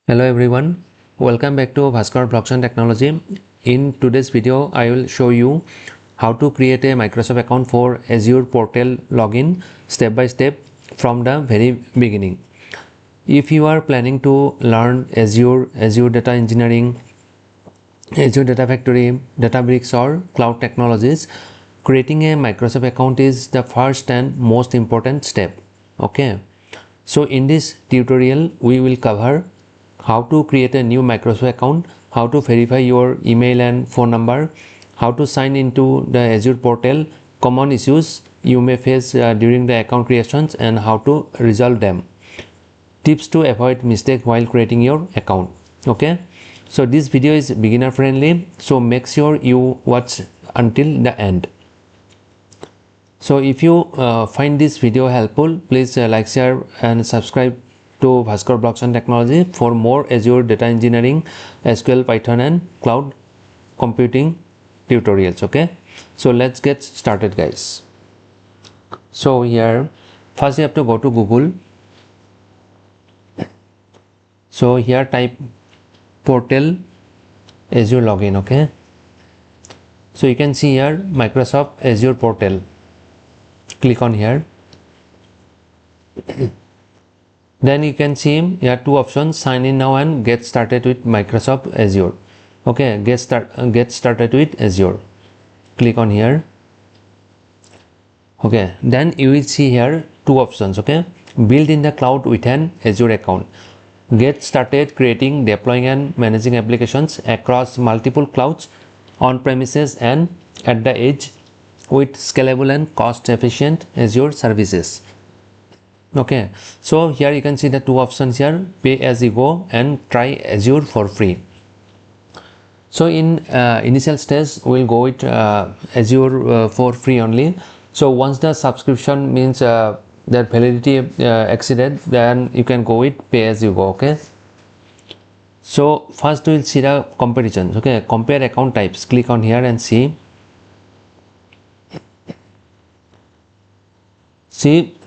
Hello everyone, welcome back to Bhaskar Blockchain Technology. In today's video, I will show you how to create a Microsoft account for Azure Portal login step by step from the very beginning. If you are planning to learn Azure Data Engineering, Azure Data Factory, Databricks or cloud technologies, creating a Microsoft account is the first and most important step. Okay, so in this tutorial, we will cover how to create a new Microsoft account, how to verify your email and phone number, how to sign into the Azure portal, common issues you may face during the account creations and how to resolve them, tips to avoid mistake while creating your account. Okay, so this video is beginner friendly, so make sure you watch until the end. So if you find this video helpful, please like, share and subscribe to Bhaskar Blockchain Technology for more Azure Data Engineering, SQL, Python and cloud computing tutorials. Okay, so let's get started guys. So here first you have to go to Google. So here type portal Azure login. Okay, so you can see here Microsoft Azure portal. Click on here. Then you can see here two options, sign in now and get started with Microsoft Azure. Okay, get started with Azure. Click on here. Okay, then you will see here two options. Okay, build in the cloud with an Azure account. Get started creating, deploying and managing applications across multiple clouds, on premises and at the edge with scalable and cost efficient Azure services. Okay, so here you can see the two options here, pay as you go and try Azure for free. So in initial stage we'll go with Azure for free only. So once the subscription means that validity exceeded, then you can go with pay as you go. Okay, so first we'll see the comparisons. Okay, compare account types. Click on here and see.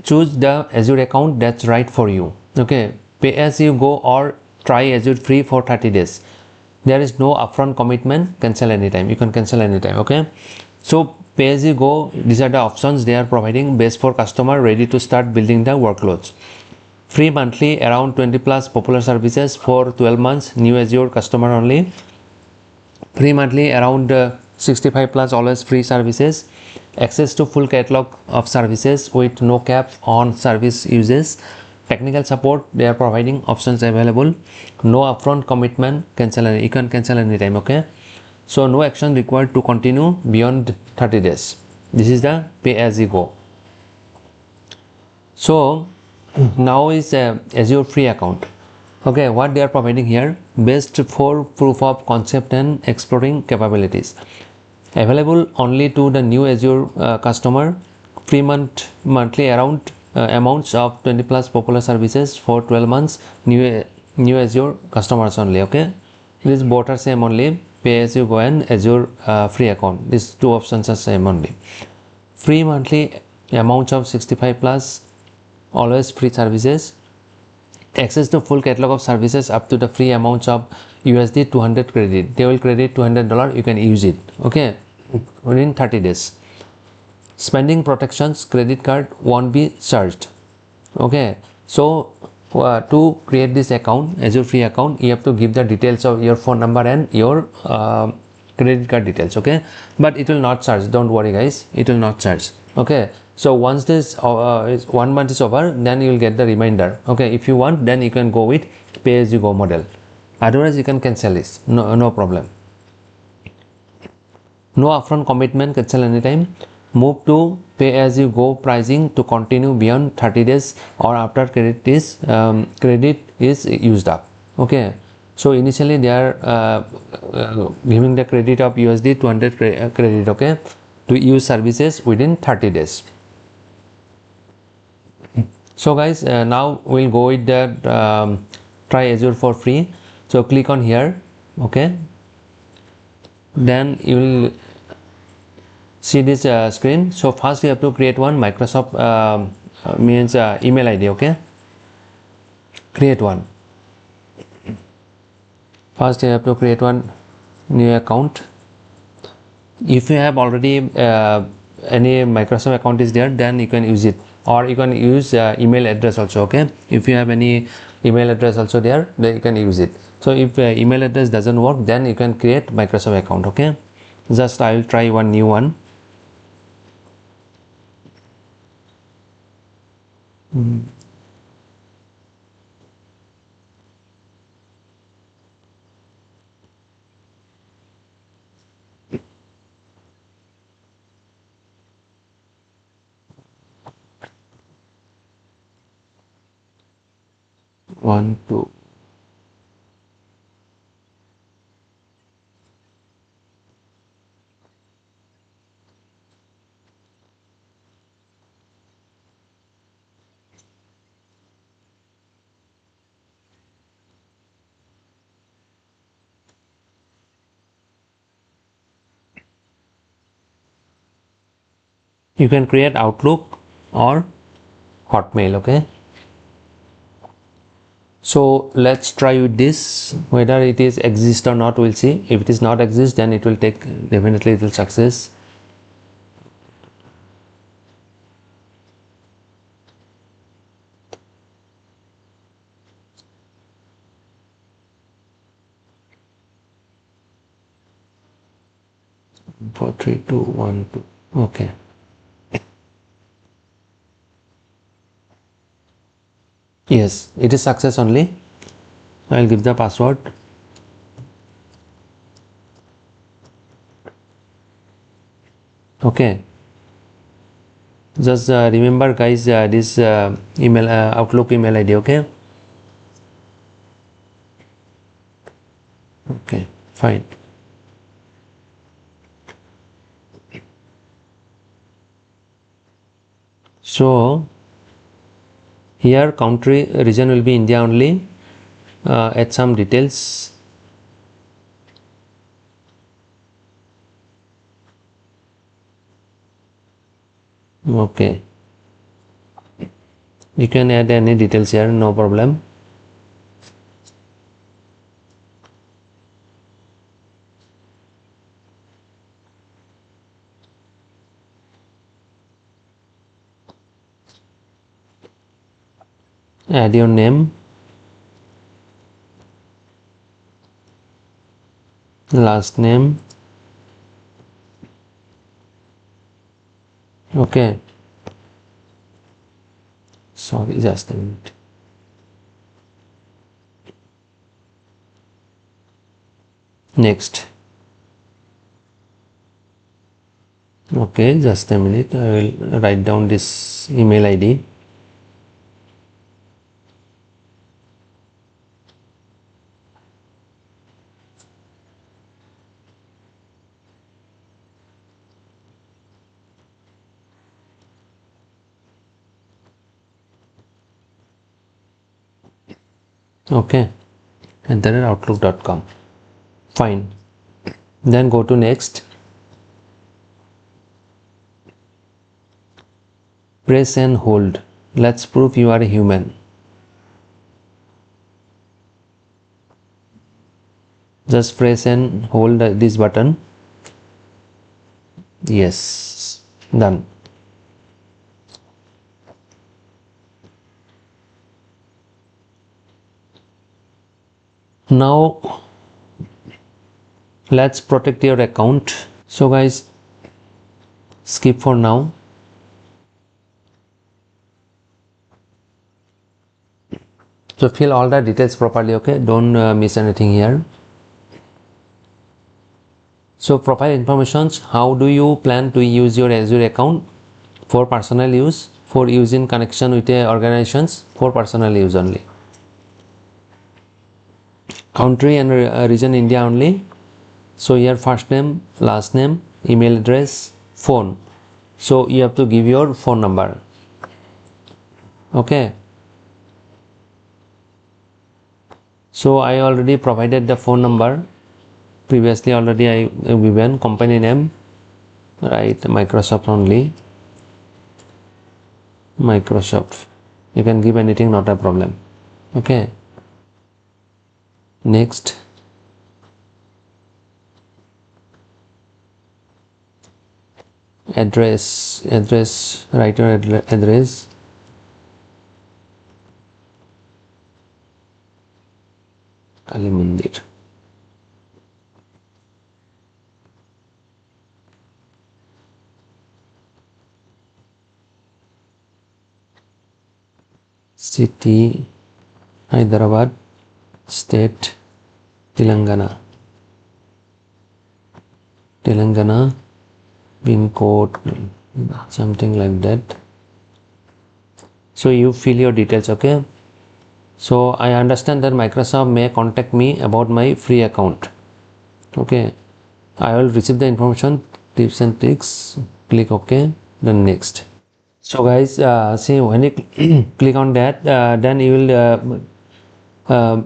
Choose the Azure account that's right for you. Okay, pay as you go or try Azure free for 30 days. There is no upfront commitment, cancel anytime. You can cancel anytime. Okay, so pay as you go, these are the options they are providing best for customer ready to start building the workloads. Free monthly around 20 plus popular services for 12 months, new Azure customer only. Free monthly around 65 plus always free services, access to full catalog of services with no cap on service uses, technical support they are providing, options available, no upfront commitment, you can cancel anytime. Okay, so no action required to continue beyond 30 days. This is the pay as you go. So now is Azure free account. Okay, what they are providing here, best for proof of concept and exploring capabilities, available only to the new Azure customer, free monthly around amounts of 20 plus popular services for 12 months, new Azure customers only. Okay, these both are same only, pay as you go and Azure free account. These two options are same only. Free monthly amounts of 65 plus always free services, access to full catalog of services up to the free amounts of USD 200 credit. They will credit $200, you can use it. Okay, within 30 days. Spending protections, credit card won't be charged. Okay, so to create this account, Azure free account, you have to give the details of your phone number and your credit card details. Okay, but it will not charge, don't worry guys, it will not charge. Okay, so once this 1 month is over, then you will get the reminder. Okay, if you want, then you can go with pay as you go model, otherwise you can cancel this, no problem. No upfront commitment, cancel anytime. Move to pay as you go pricing to continue beyond 30 days or after credit is used up. Okay, so initially they are giving the credit of USD 200 credit. Okay, to use services within 30 days. So guys, now we'll go with that try Azure for free. So click on here. Okay, then you will see this screen. So first we have to create one Microsoft email ID. Okay, create one. First you have to create one new account. If you have already any Microsoft account is there, then you can use it, or you can use email address also. Okay, if you have any email address also there, then you can use it. So if email address doesn't work, then you can create Microsoft account. Okay, just I will try one new one. One, two. You can create Outlook or Hotmail. Okay, so let's try with this, whether it is exist or not. We'll see. If it is not exist, then it will take, definitely it will success. Four, three, two, one, two. Okay. Yes, it is success only. I'll give the password. Okay, just remember guys, this email Outlook email ID. Okay, okay, fine. So here country region will be India only. Add some details. Okay, you can add any details here, no problem. Add your name, last name. Okay, sorry, just a minute. Next. Okay, just a minute, I will write down this email ID. Okay, and then outlook.com. Fine, then go to next. Press and hold. Let's prove you are a human. Just press and hold this button. Yes, done. Now let's protect your account. So guys, skip for now. So fill all the details properly. Okay, don't miss anything here. So profile informations, how do you plan to use your Azure account? For personal use, for use in connection with organizations, for personal use only. Country and region India only. So here first name, last name, email address, phone. So you have to give your phone number. Okay, so I already provided the phone number previously. Already I given company name, right? Microsoft only. Microsoft, you can give anything, not a problem. Okay, next. write your address. Kali Mandir. City Hyderabad, state Telangana, pin code something like that. So you fill your details. Okay, so I understand that Microsoft may contact me about my free account. Okay, I will receive the information, tips and tricks. Click OK, then next. So guys, see, when you click on that, then you will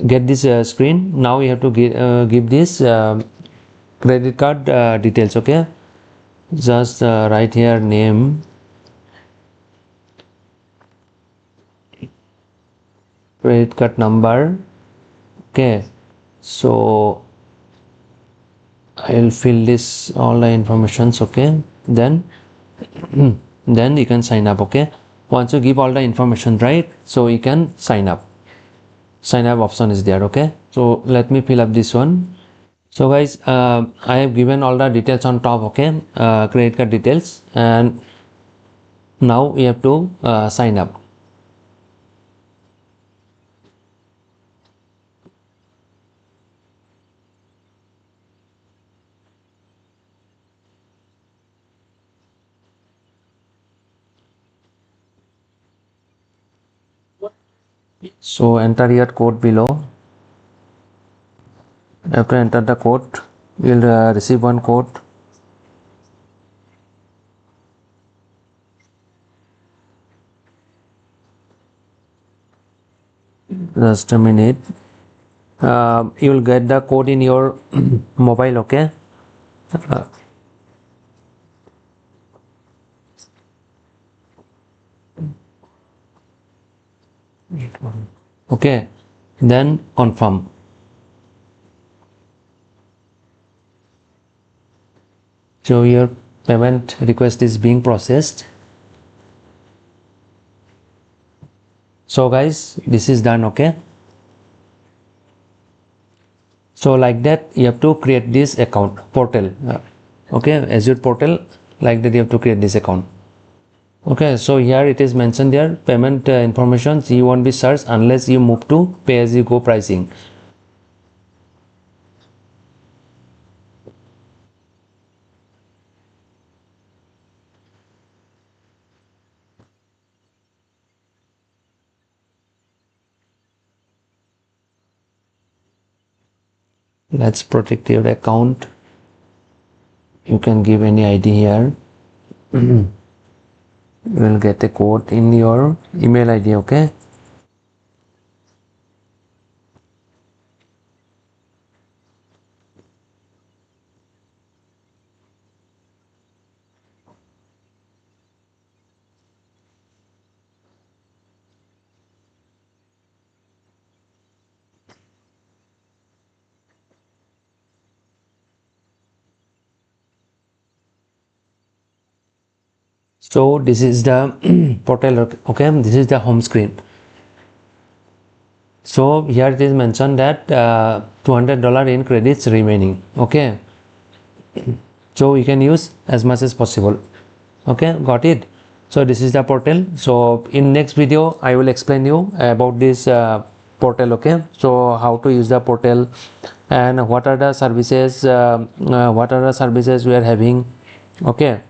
get this screen. Now you have to give this credit card details. Okay, just write here name, credit card number. Okay, so I'll fill this all the informations. Okay, then then you can sign up. Okay, once you give all the information, right, so you can sign up. Sign up option is there. Okay, so let me fill up this one. So guys, I have given all the details on top. Okay, credit card details, and now we have to sign up. So enter your code below. After enter the code, you will receive one code. Just a minute. You will get the code in your mobile. Okay. Okay, then confirm. So your payment request is being processed. So guys, this is done. Okay, so like that you have to create this account portal. Okay, Azure portal, like that you have to create this account. Okay, so here it is mentioned there, payment information you won't be searched unless you move to pay as you go pricing. Let's protect your account. You can give any ID here. You will get a code in your email ID. Okay, so this is the portal. Okay, this is the home screen. So here it is mentioned that $200 in credits remaining. Okay, so you can use as much as possible. Okay, got it. So this is the portal. So in next video I will explain you about this portal. Okay, so how to use the portal and what are the services we are having. Okay,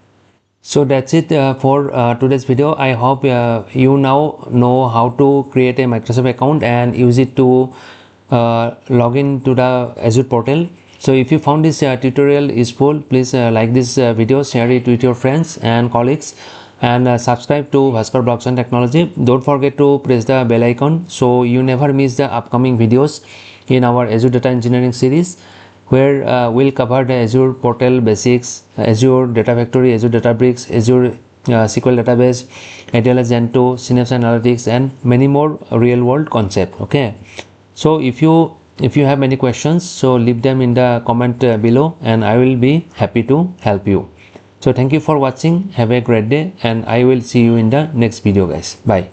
so that's it for today's video. I hope you now know how to create a Microsoft account and use it to log in to the Azure portal. So if you found this tutorial useful, please like this video, share it with your friends and colleagues, and subscribe to Bhaskar Blogs and Technology. Don't forget to press the bell icon so you never miss the upcoming videos in our Azure Data Engineering series, where we'll cover the Azure Portal basics, Azure Data Factory, Azure Databricks, Azure SQL Database, ADLS Gen 2, Synapse Analytics, and many more real-world concepts. Okay, so if you have any questions, so leave them in the comment below, and I will be happy to help you. So thank you for watching. Have a great day, and I will see you in the next video, guys. Bye.